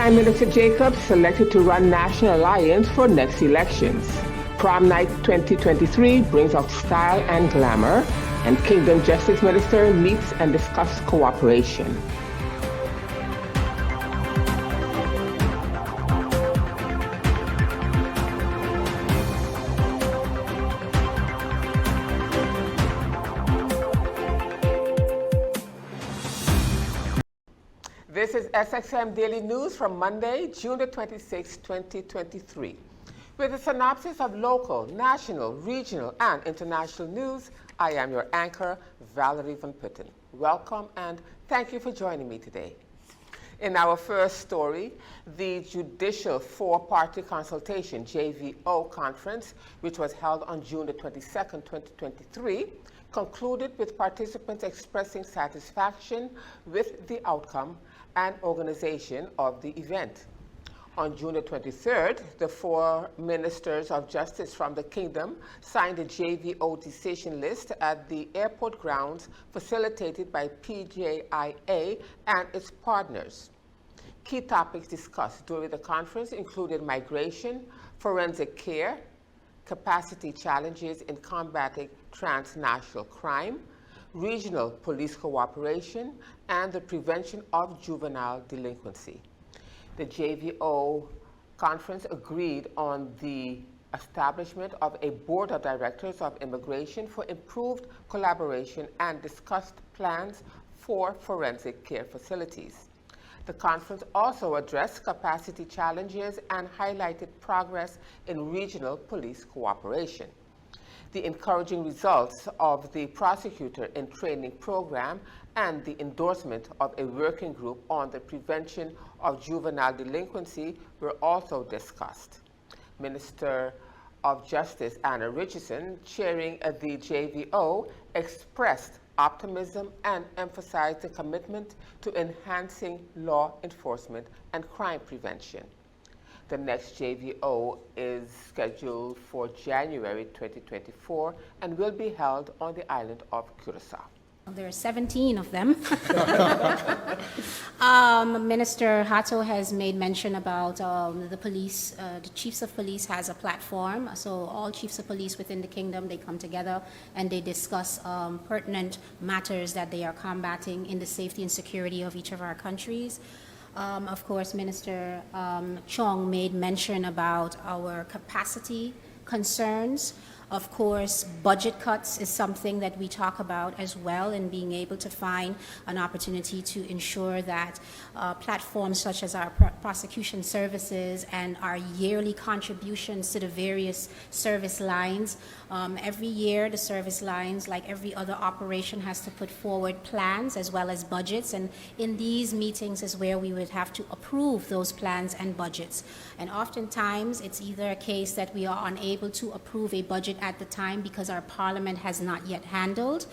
Prime Minister Jacobs selected to run National Alliance for next elections. Prom Night 2023 brings out style and glamour, and Kingdom Justice Minister meets and discusses cooperation. This is SXM Daily News from Monday, June the 26th, 2023. With a synopsis of local, national, regional, and international news, I am your anchor, Valerie Van Putten. Welcome and thank you for joining me today. In our first story, the Judicial Four-Party Consultation, JVO Conference, which was held on June the 22nd, 2023, concluded with participants expressing satisfaction with the outcome and organization of the event. On June the 23rd, the four ministers of justice from the kingdom signed a JVO decision list at the airport grounds facilitated by PJIA and its partners. Key topics discussed during the conference included migration, forensic care, capacity challenges in combating transnational crime, regional police cooperation, and the prevention of juvenile delinquency. The JVO conference agreed on the establishment of a board of directors of immigration for improved collaboration and discussed plans for forensic care facilities. The conference also addressed capacity challenges and highlighted progress in regional police cooperation. The encouraging results of the prosecutor in training program and the endorsement of a working group on the prevention of juvenile delinquency were also discussed. Minister of Justice Anna Richardson, chairing the JVO, expressed optimism and emphasized the commitment to enhancing law enforcement and crime prevention. The next JVO is scheduled for January 2024 and will be held on the island of Curacao. There are 17 of them. Minister Hato has made mention about the police, the chiefs of police has a platform. So all chiefs of police within the kingdom, they come together and they discuss pertinent matters that they are combating in the safety and security of each of our countries. Of course, Minister Chong made mention about our capacity concerns. Of course, budget cuts is something that we talk about as well, and being able to find an opportunity to ensure that platforms such as our prosecution services and our yearly contributions to the various service lines. Every year, the service lines, like every other operation, has to put forward plans as well as budgets, and in these meetings is where we would have to approve those plans and budgets. And oftentimes, it's either a case that we are unable to approve a budget at the time because our parliament has not yet handled,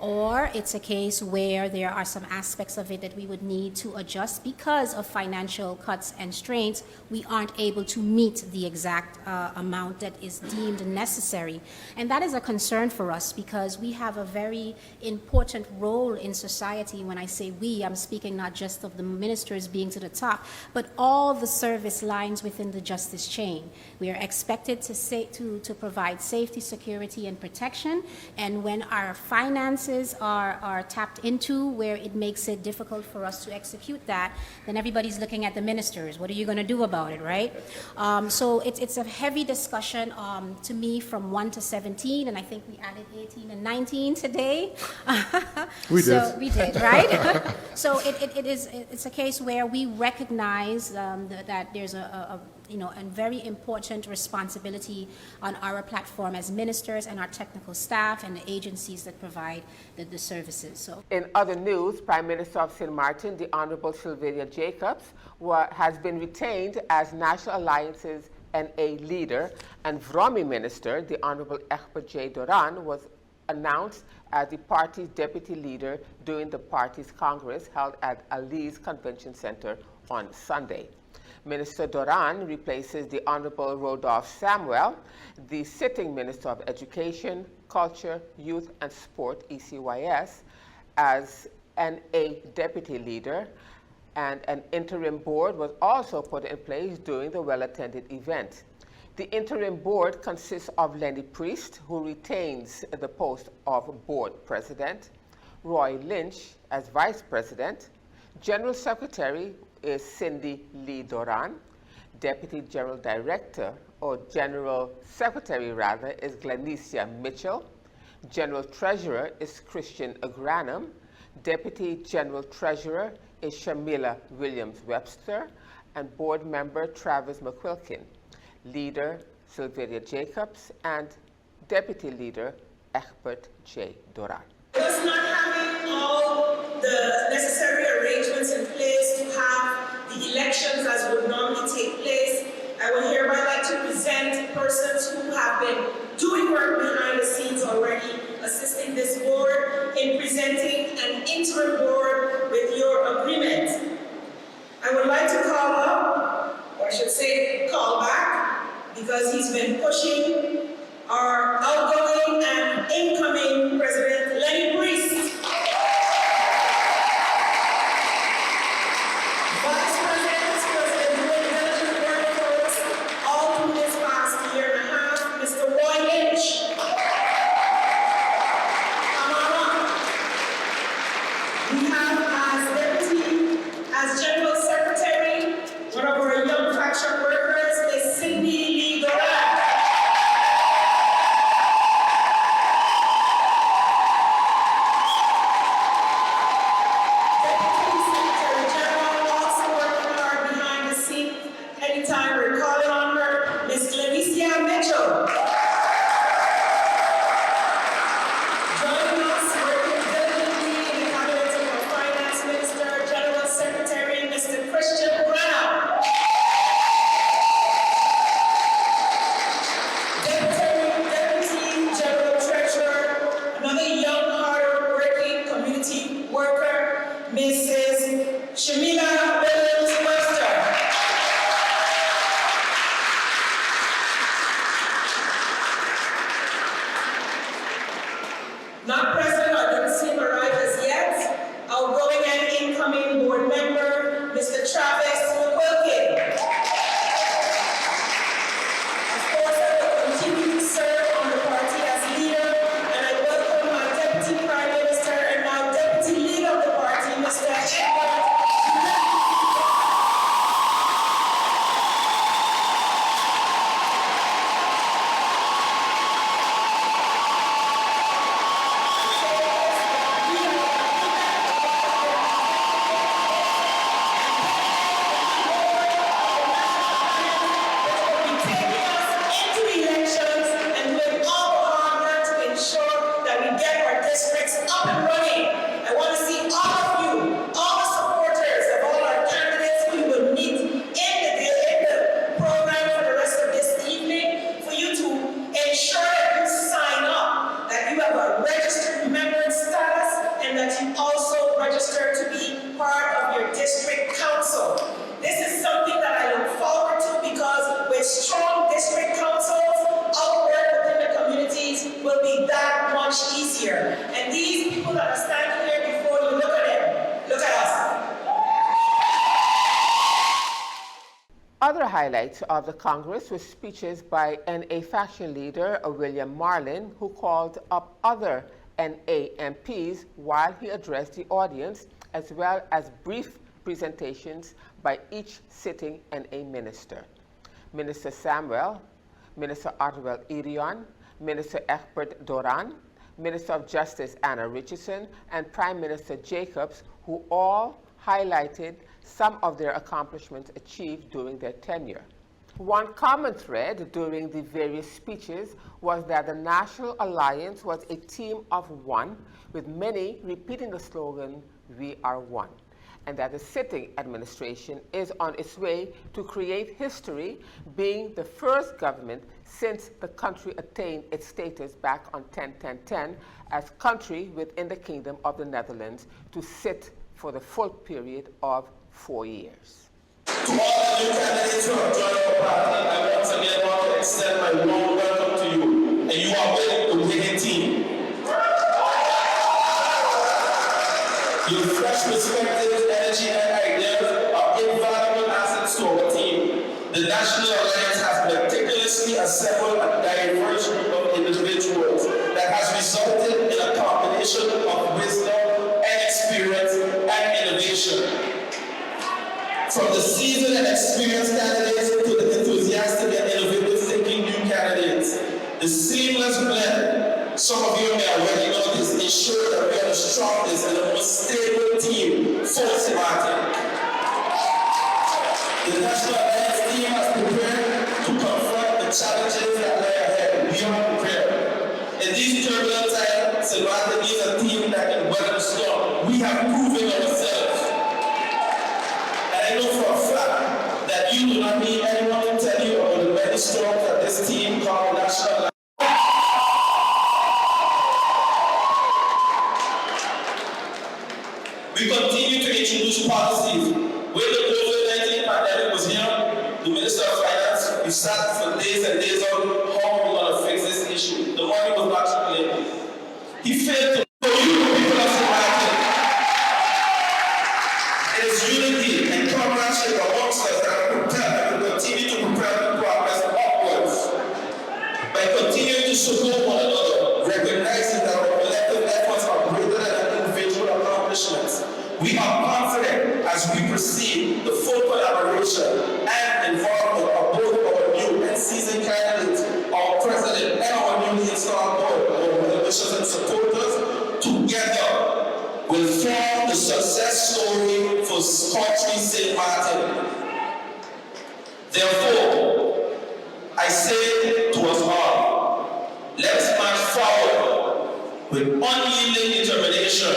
or it's a case where there are some aspects of it that we would need to adjust because of financial cuts and strains. We aren't able to meet the exact amount that is deemed necessary. And that is a concern for us because we have a very important role in society. When I say we, I'm speaking not just of the ministers being to the top, but all the service lines within the justice chain. We are expected to provide safety, security, and protection. And when our finances are tapped into where it makes it difficult for us to execute that, then everybody's looking at the ministers. What are you going to do about it, right? So it's a heavy discussion to me from 1 to 17, and I think we added 18 and 19 today. We did, right? So it's a case where we recognize that there's a very important responsibility on our platform as ministers and our technical staff and the agencies that provide the services. So, in other news, Prime Minister of St. Martin, the Honorable Sylvania Jacobs, has been retained as National Alliance's NA leader, and Vromi Minister, the Honorable Egbert J. Doran, was announced as the party's deputy leader during the party's Congress held at Ali's Convention Center on Sunday. Minister Doran replaces the Honorable Rodolphe Samuel, the sitting Minister of Education, Culture, Youth and Sport, ECYS, as NA deputy leader, and an interim board was also put in place during the well-attended event. The interim board consists of Lenny Priest, who retains the post of board president, Roy Lynch as vice president, General Secretary is Cindy Lee Doran, Deputy General Director, or General Secretary rather, is Glenicia Mitchell, General Treasurer is Christian Agranum, Deputy General Treasurer is Shamila Williams-Webster, and Board Member Travis McQuilkin, Leader Sylvia Jacobs, and Deputy Leader Egbert J. Doran. Us not having all the necessary arrangements in place to have the elections as would normally take place, I would hereby like to present persons who have been doing work behind the scenes already, assisting this board in presenting an interim board with your agreement. I would like to call up, or I should say call back, because he's been pushing our outgoing and incoming President Lenny Priest. Vice President has been doing diligent work for us all through this past year and a half, Mr. Roy Lynch. Come on up. We have as General Secretary, one of our young faction workers is Cindy Lee Doran. Anytime we're calling on her, Miss Glenicia Mitchell. Joining us, working diligently in the cabinet of our Finance Minister, General Secretary, Mr. Christian Agranum. Deputy General Treasurer, another young, hard-working community worker, Mrs. Shamila Williams-Webster. Not present or didn't see him arrive as yet, outgoing and incoming board member, Mr. Travis McQuilkin. Of course, I will continue to serve on the party as leader, and I welcome my Deputy Prime Minister and now Deputy Leader of the party, Mr. Edward. And these people that are standing here before you, look at them. Look at us. Other highlights of the Congress were speeches by NA faction leader William Marlin, who called up other NA MPs while he addressed the audience, as well as brief presentations by each sitting NA minister. Minister Samuel, Minister Ottawell Irion, Minister Egbert Doran, Minister of Justice Anna Richardson, and Prime Minister Jacobs, who all highlighted some of their accomplishments achieved during their tenure. One common thread during the various speeches was that the National Alliance was a team of one, with many repeating the slogan, "We are one," and that the sitting administration is on its way to create history, being the first government since the country attained its status back on 10-10-10 as country within the Kingdom of the Netherlands to sit for the full period of 4 years. To all the new candidates who have joined the party, I once again want to extend my warm welcome to you, and you are with the winning team. Your fresh perspectives, energy, and ideas are invaluable assets to our team. The National Alliance has meticulously assembled a diverse group of individuals that has resulted in a combination of wisdom and experience and innovation. From the seasoned and experienced candidates to the enthusiastic and innovative thinking new candidates, the seamless blend, some of you may already know this, ensure that we are the strongest and the most stable team for Martin. The National Alliance team has prepared to confront the challenges that lie ahead. We are prepared. In these turbulent times, Martin is a team that can weather the storm. We have proven ourselves. And I know for a fact that you do not need anyone to tell you about the many storms that this team called National Alliance. We continue to introduce policies. When the COVID-19 pandemic was here, the Minister of Finance, we sat for days and days on how we're going to fix this issue. The money was not circulating. He failed to show you, people of St. Martin. It is unity and comradeship amongst us that will continue to propel the progress upwards. By continuing to support one another, recognizing that our collective efforts are greater than individual accomplishments, we are confident as we proceed the full collaboration and involvement of both our new and seasoned candidates, our president, and our newly installed board, our well-wishers and supporters, together will form the success story for Country St. Martin. Therefore, I say to us all, let's march forward with unyielding determination,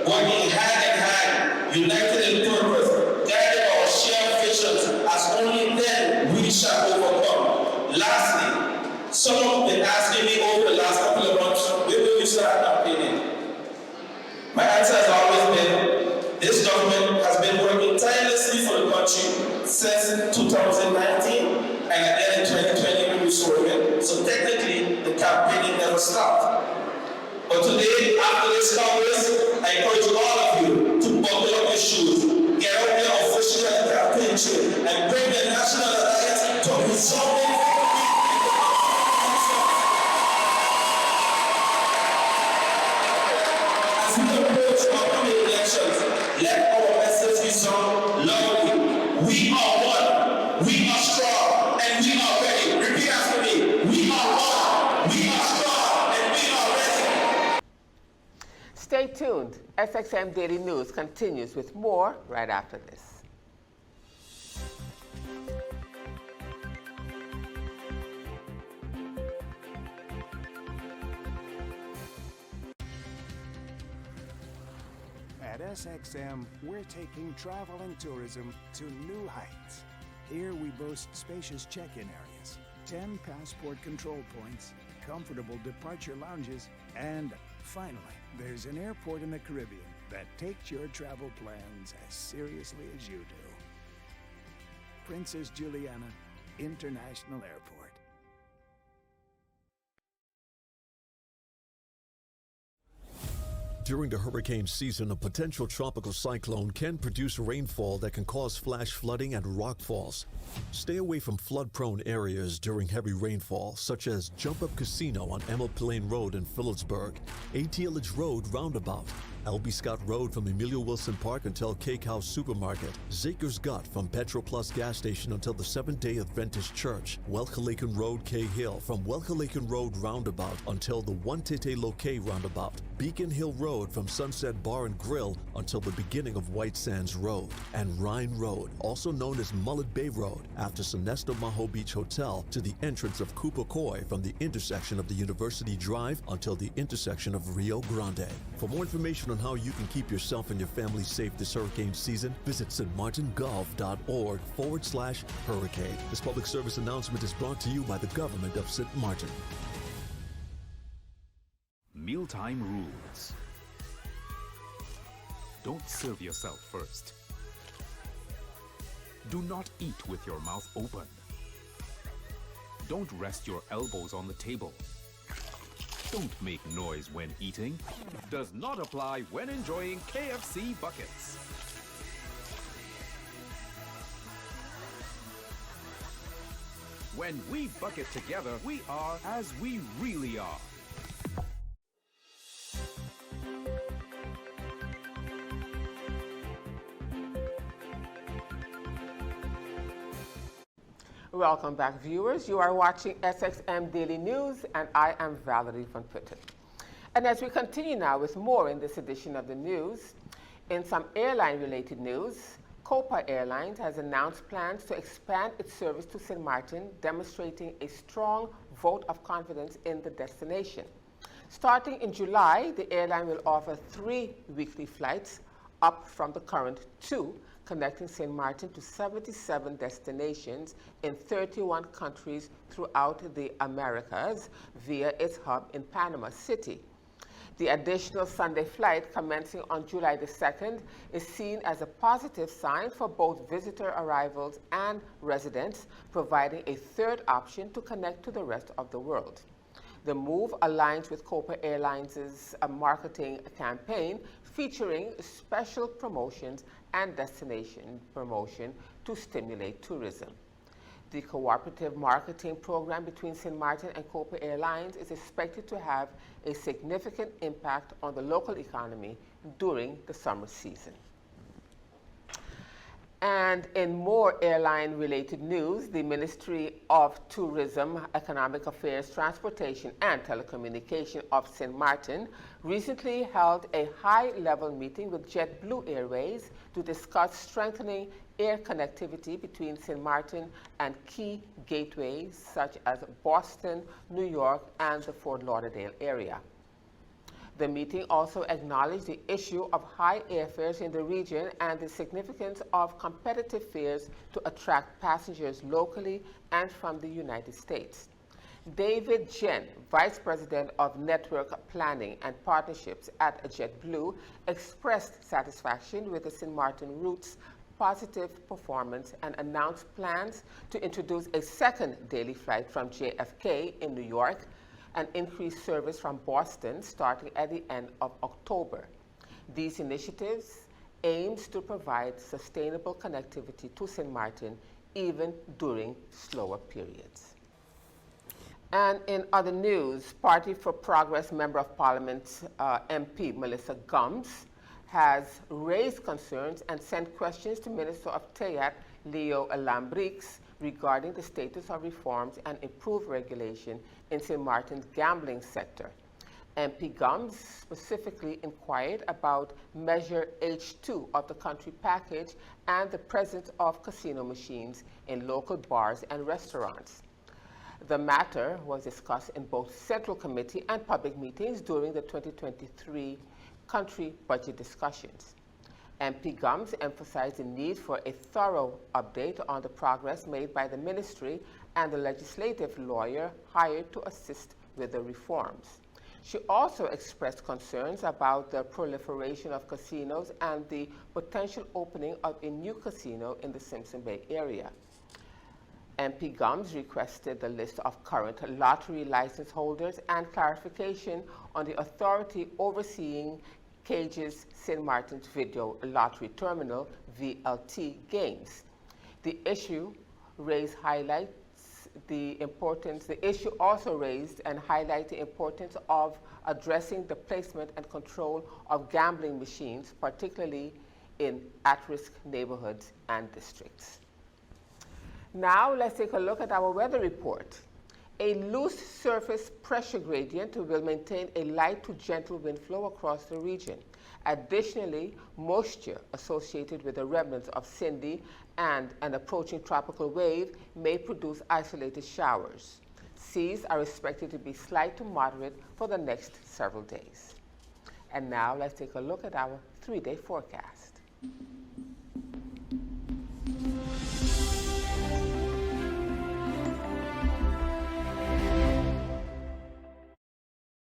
working hand in hand, united in purpose, guiding our shared visions, as only then we shall overcome. Lastly, someone has been asking me over the last couple of months, when will you start campaigning? My answer has always been, this government has been working tirelessly for the country since 2019, and again in 2020 we swore in. So technically, the campaigning never stopped. But today, after this Congress, I encourage all of you to buckle up your shoes, get out there officially on the campaign trail, and bring the National Alliance to a resounding as we approach upcoming elections, let our message resound loudly. We are one, we are strong, and we are ready. Repeat after me. We are one, we are strong, and we are ready. Stay tuned. SXM Daily News continues with more right after this. At SXM, we're taking travel and tourism to new heights. Here we boast spacious check-in areas, 10 passport control points, comfortable departure lounges, and finally, there's an airport in the Caribbean that takes your travel plans as seriously as you do. Princess Juliana International Airport. During the hurricane season, a potential tropical cyclone can produce rainfall that can cause flash flooding and rockfalls. Stay away from flood-prone areas during heavy rainfall, such as Jump Up Casino on Emma Plain Road in Phillipsburg, ATLH Road Roundabout, L.B. Scott Road from Emilio Wilson Park until Cake House Supermarket, Zaker's Gut from Petro Plus gas station until the Seventh-day Adventist Church, Welcalaken Road K Hill from Welcalaken Road Roundabout until the One Tete Loke Roundabout, Beacon Hill Road from Sunset Bar and Grill until the beginning of White Sands Road, and Rhine Road, also known as Mullet Bay Road, after Sonesto Maho Beach Hotel to the entrance of Cooper Coy from the intersection of the University Drive until the intersection of Rio Grande. For more information on how you can keep yourself and your family safe this hurricane season, visit stmartingolf.org/hurricane. This public service announcement is brought to you by the government of St. Martin. Mealtime rules. Don't serve yourself first. Do not eat with your mouth open. Don't rest your elbows on the table. Don't make noise when eating. Does not apply when enjoying KFC buckets. When we bucket together, we are as we really are. Welcome back, viewers. You are watching SXM Daily News, and I am Valerie Van Putten. And as we continue now with more in this edition of the news, in some airline-related news, Copa Airlines has announced plans to expand its service to St. Martin, demonstrating a strong vote of confidence in the destination. Starting in July, the airline will offer 3 weekly flights, up from the current 2, connecting St. Martin to 77 destinations in 31 countries throughout the Americas via its hub in Panama City. The additional Sunday flight commencing on July the 2nd is seen as a positive sign for both visitor arrivals and residents, providing a third option to connect to the rest of the world. The move aligns with Copa Airlines' marketing campaign featuring special promotions and destination promotion to stimulate tourism. The cooperative marketing program between St. Martin and Copa Airlines is expected to have a significant impact on the local economy during the summer season. And in more airline-related news, the Ministry of Tourism, Economic Affairs, Transportation, and Telecommunication of St. Martin recently held a high-level meeting with JetBlue Airways to discuss strengthening air connectivity between St. Martin and key gateways such as Boston, New York, and the Fort Lauderdale area. The meeting also acknowledged the issue of high airfares in the region and the significance of competitive fares to attract passengers locally and from the United States. David Jen, Vice President of Network Planning and Partnerships at JetBlue, expressed satisfaction with the St. Martin route's positive performance and announced plans to introduce a second daily flight from JFK in New York, and increased service from Boston starting at the end of October. These initiatives aims to provide sustainable connectivity to St. Martin even during slower periods. And in other news, Party for Progress Member of Parliament MP Melissa Gumbs has raised concerns and sent questions to Minister of TEAT Leo Alambrix regarding the status of reforms and improved regulation in St. Martin's gambling sector. MP Gumbs specifically inquired about Measure H2 of the country package and the presence of casino machines in local bars and restaurants. The matter was discussed in both Central Committee and public meetings during the 2023 country budget discussions. MP Gumbs emphasized the need for a thorough update on the progress made by the ministry and the legislative lawyer hired to assist with the reforms. She also expressed concerns about the proliferation of casinos and the potential opening of a new casino in the Simpson Bay area. MP Gumbs requested the list of current lottery license holders and clarification on the authority overseeing Cage's St. Martin's Video Lottery Terminal, VLT Games. The issue also raised and highlighted the importance of addressing the placement and control of gambling machines, particularly in at-risk neighborhoods and districts. Now let's take a look at our weather report. A loose surface pressure gradient will maintain a light to gentle wind flow across the region. Additionally, moisture associated with the remnants of Cindy and an approaching tropical wave may produce isolated showers. Seas are expected to be slight to moderate for the next several days. And now let's take a look at our 3-day forecast.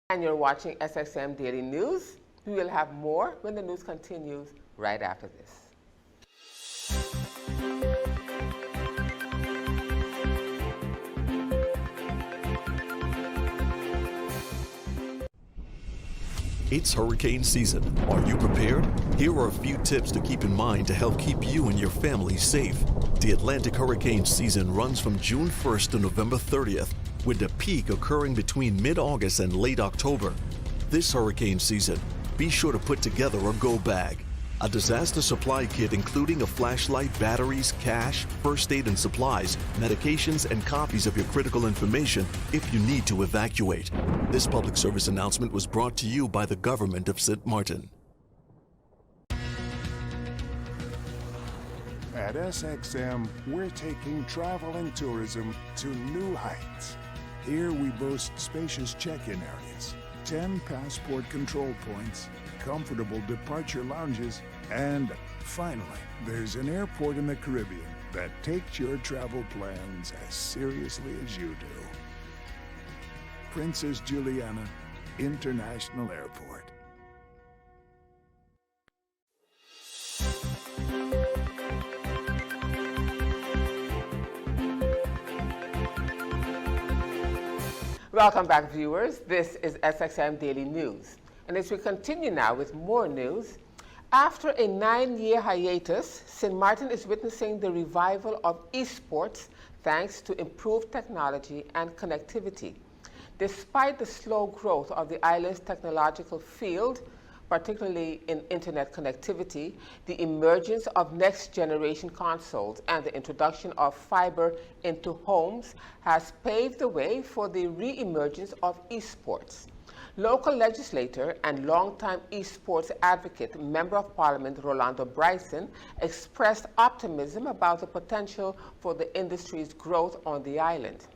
And you're watching SXM Daily News. We will have more when the news continues right after this. It's hurricane season. Are you prepared? Here are a few tips to keep in mind to help keep you and your family safe. The Atlantic hurricane season runs from June 1st to November 30th, with the peak occurring between mid-August and late October. This hurricane season, be sure to put together a go bag. A disaster supply kit including a flashlight, batteries, cash, first aid and supplies, medications, and copies of your critical information if you need to evacuate. This public service announcement was brought to you by the government of St. Martin. At SXM, we're taking travel and tourism to new heights. Here we boast spacious check-in areas, 10 passport control points, comfortable departure lounges, and finally, there's an airport in the Caribbean that takes your travel plans as seriously as you do. Princess Juliana International Airport. Welcome back, viewers. This is SXM Daily News. And as we continue now with more news, after a 9-year hiatus, St. Martin is witnessing the revival of esports thanks to improved technology and connectivity. Despite the slow growth of the island's technological field, particularly in internet connectivity, the emergence of next-generation consoles and the introduction of fiber into homes has paved the way for the re-emergence of esports. Local legislator and longtime esports advocate, Member of Parliament Rolando Bryson, expressed optimism about the potential for the industry's growth on the island.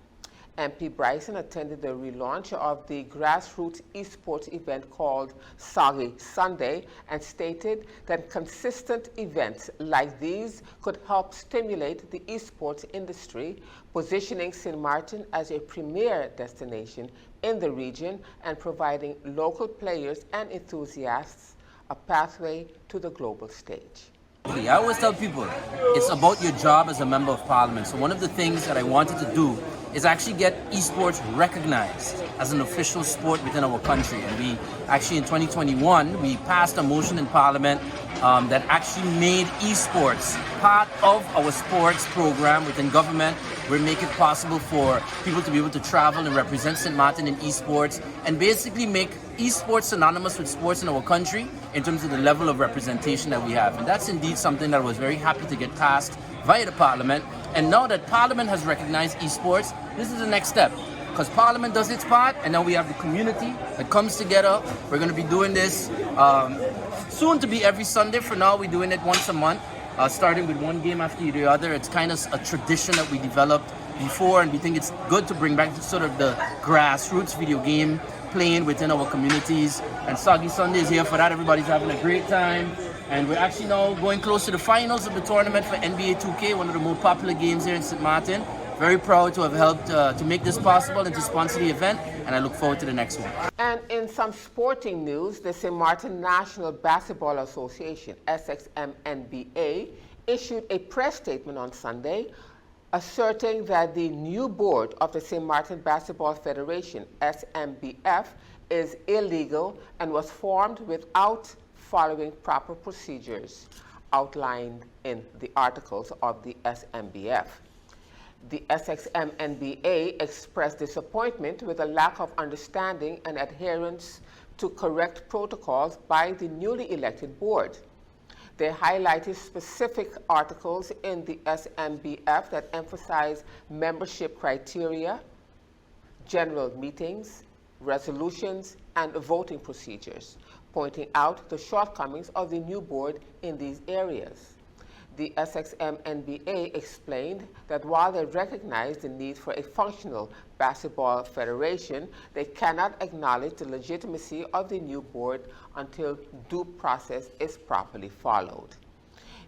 MP Bryson attended the relaunch of the grassroots esports event called Soggy Sunday and stated that consistent events like these could help stimulate the esports industry, positioning St. Martin as a premier destination in the region and providing local players and enthusiasts a pathway to the global stage. I always tell people, it's about your job as a Member of Parliament. So one of the things that I wanted to do is actually get esports recognized as an official sport within our country. And we actually in 2021, we passed a motion in Parliament that actually made esports part of our sports program within government. We make it possible for people to be able to travel and represent St. Martin in esports and basically make esports synonymous with sports in our country in terms of the level of representation that we have. And that's indeed something that I was very happy to get passed via the Parliament. And now that Parliament has recognized esports, this is the next step. Because Parliament does its part, and now we have the community that comes together. We're going to be doing this soon to be every Sunday. For now, we're doing it once a month, starting with one game after the other. It's kind of a tradition that we developed before, and we think it's good to bring back sort of the grassroots video game playing within our communities. And Soggy Sunday is here for that. Everybody's having a great time. And we're actually now going close to the finals of the tournament for NBA 2K, one of the more popular games here in St. Martin. Very proud to have helped to make this possible and to sponsor the event, and I look forward to the next one. And in some sporting news, the St. Martin National Basketball Association, SXM NBA, issued a press statement on Sunday asserting that the new board of the St. Martin Basketball Federation, SMBF, is illegal and was formed without following proper procedures outlined in the articles of the SMBF. The SXM NBA expressed disappointment with a lack of understanding and adherence to correct protocols by the newly elected board. They highlighted specific articles in the SMBF that emphasize membership criteria, general meetings, resolutions, and voting procedures, pointing out the shortcomings of the new board in these areas. The SXM NBA explained that while they recognize the need for a functional basketball federation, they cannot acknowledge the legitimacy of the new board until due process is properly followed.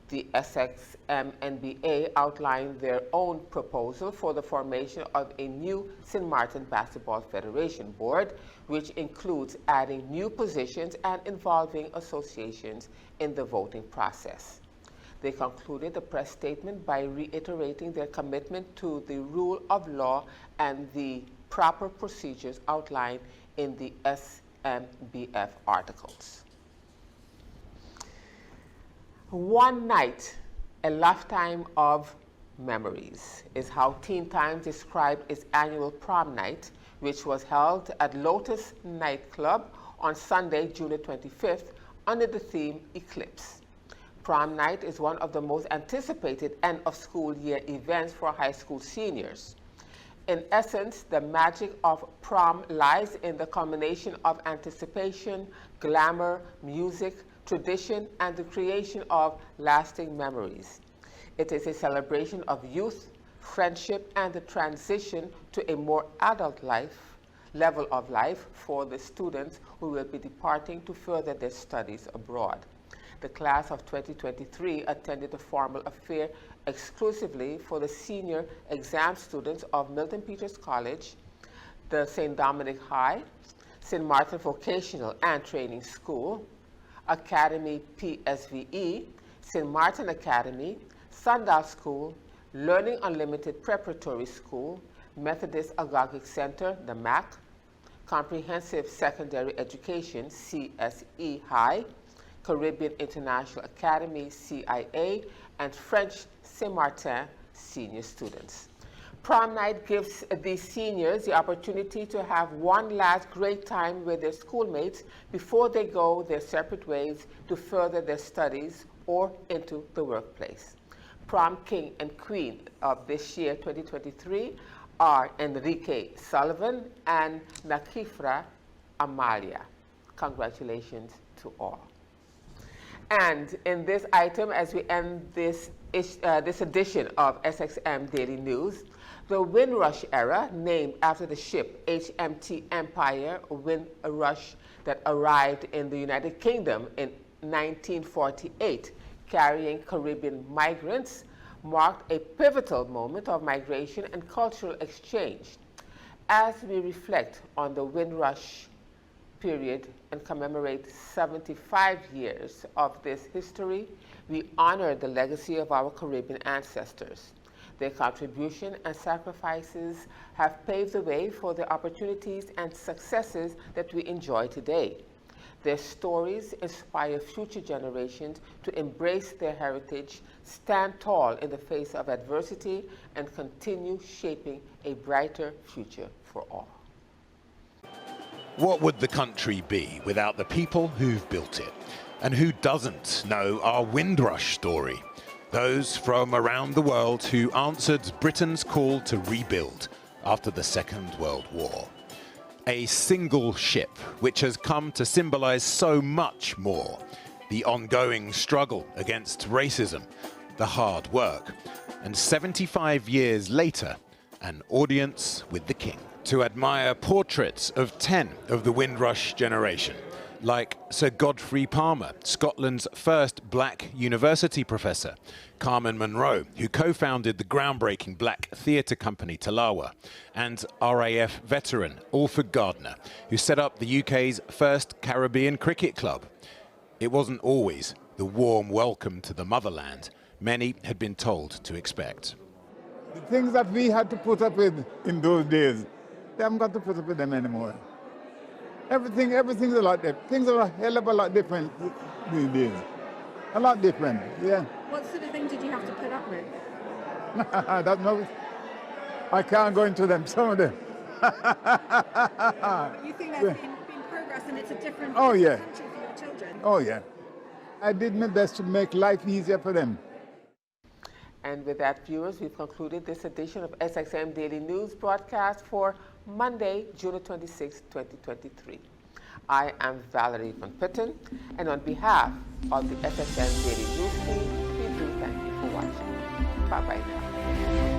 The SXM NBA outlined their own proposal for the formation of a new St. Martin Basketball Federation board, which includes adding new positions and involving associations in the voting process. They concluded the press statement by reiterating their commitment to the rule of law and the proper procedures outlined in the SXMBF articles. One night, a lifetime of memories is how Teen Times described its annual prom night, which was held at Lotus Nightclub on Sunday, June 25th, under the theme Eclipse. Prom night is one of the most anticipated end-of-school year events for high school seniors. In essence, the magic of prom lies in the combination of anticipation, glamour, music, tradition, and the creation of lasting memories. It is a celebration of youth, friendship, and the transition to a more adult level of life for the students who will be departing to further their studies abroad. The class of 2023 attended the formal affair exclusively for the senior exam students of Milton Peters College, the St. Dominic High, St. Martin Vocational and Training School, Academy PSVE, St. Martin Academy, Sundial School, Learning Unlimited Preparatory School, Methodist Agogic Center, the MAC, Comprehensive Secondary Education, CSE High, Caribbean International Academy, CIA, and French St. Martin senior students. Prom night gives these seniors the opportunity to have one last great time with their schoolmates before they go their separate ways to further their studies or into the workplace. Prom king and queen of this year, 2023, are Enrique Sullivan and Nakifra Amalia. Congratulations to all. And in this item, as we end this edition of SXM Daily News, the Windrush era, named after the ship HMT Empire Windrush that arrived in the United Kingdom in 1948, carrying Caribbean migrants, marked a pivotal moment of migration and cultural exchange. As we reflect on the Windrush period and commemorate 75 years of this history, we honor the legacy of our Caribbean ancestors. Their contribution and sacrifices have paved the way for the opportunities and successes that we enjoy today. Their stories inspire future generations to embrace their heritage, stand tall in the face of adversity, and continue shaping a brighter future for all. What would the country be without the people who've built it? And who doesn't know our Windrush story? Those from around the world who answered Britain's call to rebuild after the Second World War. A single ship which has come to symbolize so much more. The ongoing struggle against racism, the hard work, and 75 years later, an audience with the King to admire portraits of 10 of the Windrush generation, like Sir Godfrey Palmer, Scotland's first black university professor, Carmen Munro, who co-founded the groundbreaking black theatre company Talawa, and RAF veteran Alfred Gardner, who set up the UK's first Caribbean cricket club. It wasn't always the warm welcome to the motherland many had been told to expect. The things that we had to put up with in those days, they haven't got to put up with them anymore. Everything's a lot different. Things are a hell of a lot different these days. A lot different, yeah. What sort of things did you have to put up with? I can't go into them, some of them. But you think there's been progress and it's a different country for your children? Oh, yeah. I did my best to make life easier for them. And with that, viewers, we've concluded this edition of SXM Daily News broadcast for Monday, June 26, 2023. I am Valerie Van Putten, and on behalf of the SXM Daily News team, we do thank you for watching. Bye-bye now.